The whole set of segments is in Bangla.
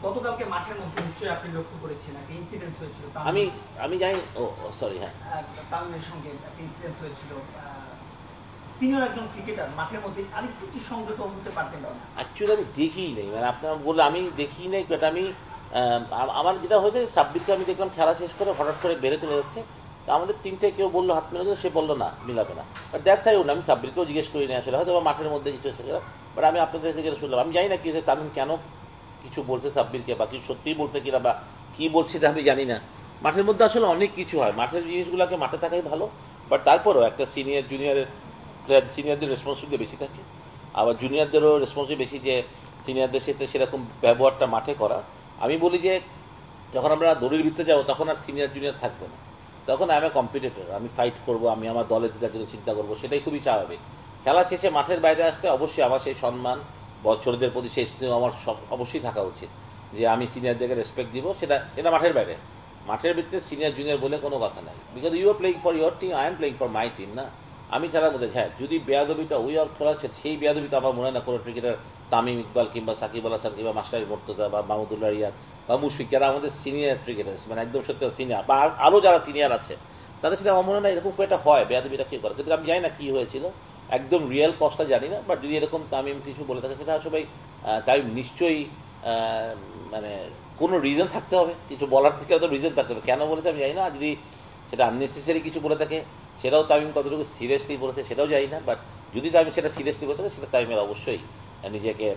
গতকালকে মাঠের মধ্যে নিশ্চয়ই আপনি লক্ষ্য করেছেন একটা ইনসিডেন্ট হয়েছিল আমি আমি জানি ও সরি হ্যাঁ তামিমের সঙ্গে একটা ইনসিডেন্ট হয়েছিল। সিনিয়র একজন ক্রিকেটার মাঠের মধ্যে আরেকটু কি সংযত হতে পারতেন না? অ্যাকচুয়ালি আমি দেখিই নেই, মানে আপনার বললে আমি দেখিই নেই, বাট আমি আমার যেটা হয়েছে সাব্বিরকে আমি দেখলাম খেলা শেষ করে হঠাৎ করে বেড়ে চলে যাচ্ছে। তো আমাদের টিম থেকে কেউ বললো হাত মেরে দিল, সে বললো না মিলাবে না, বাট দ্যাটস আই আমি সাব্বিরকেও জিজ্ঞেস করি না আসলে, হয়তো বা মাঠের মধ্যে কিছু এসে গেল। বাট আমি আপনাদের থেকে যেটা শুনলাম, আমি জানি না কি হয়েছে, তামিম কেন কিছু বলছে সাব্বিরকে, বা কিছু সত্যিই বলছে কিনা, বা কী বলছে এটা আমি জানি না। মাঠের মধ্যে আসলে অনেক কিছু হয়, মাঠের জিনিসগুলোকে মাঠে থাকাই ভালো। বাট তারপরেও একটা সিনিয়র জুনিয়রের প্লেয়ার, সিনিয়রদের রেসপন্সিবিলিটি বেশি থাকে, আবার জুনিয়রদেরও রেসপন্সিবিলিটি বেশি যে সিনিয়রদের সাথে সেরকম ব্যবহারটা মাঠে করা। আমি বলি যে যখন আমরা দড়ির ভিতরে যাবো তখন আর সিনিয়র জুনিয়র থাকবে না, তখন আমি কম্পিটিটর, আমি ফাইট করব, আমি আমার দলে জেতার জন্য চিন্তা করবো, সেটাই খুবই স্বাভাবিক। খেলা শেষে মাঠের বাইরে আসতে অবশ্যই আমার সেই সম্মান, বছরদের প্রতি সেই স্নেহ আমার সব অবশ্যই থাকা উচিত, যে আমি সিনিয়রদেরকে রেসপেক্ট দিব। এটা মাঠের বাইরে। মাঠের ভিতরে সিনিয়র জুনিয়র বলে কোনো কথা নাই, because you are playing for your team, I am playing for my team না। আমি খেলার মধ্যে হ্যাঁ, যদি বেয়াদবিটা ওই অর্থ আছে, সেই বেয়াদবিটা আমার মনে হয় না কোনো ক্রিকেটার তামিম ইকবাল কিংবা সাকিব আল হাসান কিংবা মাস্টার মোর্তজা বা মাহমুদুল্লাহ রিয়াদ বা মুশফিক, যারা আমাদের সিনিয়র ক্রিকেটার্স, মানে একদম সত্যি সিনিয়র, বা আরও যারা সিনিয়র আছে, তাদের সাথে আমার মনে হয় না এরকম একটা হয় বেয়াদবিটা কেউ করে। কিন্তু আমি জানি না কী হয়েছিল, একদম রিয়েল কজটা জানি না, বাট যদি এরকম তামিম কিছু বলে থাকে সেটা আসলে তামিম নিশ্চয়ই মানে কোনো রিজন থাকতে হবে, কিছু বলার থেকে তো রিজন থাকতে হবে, কেন বলেছে আমি জানি না। আর যদি সেটা আননেসেসারি কিছু বলে থাকে, সেটাও তামিম কতটুকু সিরিয়াসলি বলেছে সেটাও জানি না, বাট যদি তামিম সেটা সিরিয়াসলি বলে থাকে, সেটা তামিমের অবশ্যই নিজেকে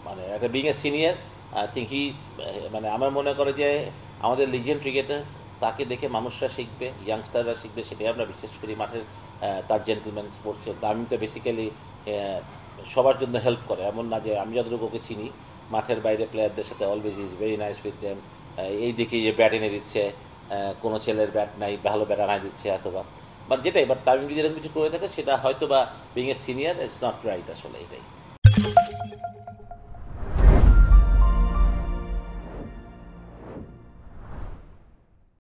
মানে একটা being a senior, I think he, মানে আমার মনে করে যে আমাদের লিজেন্ড ক্রিকেটার, তাকে দেখে মানুষরা শিখবে, ইয়াংস্টাররা শিখবে, সেটাই আমরা বিশেষ করি মাঠের। তার জেন্টলম্যান স্পোর্টস, তামিম তো বেসিক্যালি সবার জন্য হেল্প করে, এমন না যে আমি যতটুকু ওকে চিনি, মাঠের বাইরে প্লেয়ারদের সাথে always is very nice with them. এই দেখি যে ব্যাট এনে দিচ্ছে, কোনো ছেলের ব্যাট নাই, ভালো ব্যাট আনায় দিচ্ছে, অথবা বাট যেটাই, বাট তামিম যদি এরকম কিছু করে থাকে সেটা হয়তো বা being a senior it's not right আসলে, এটাই।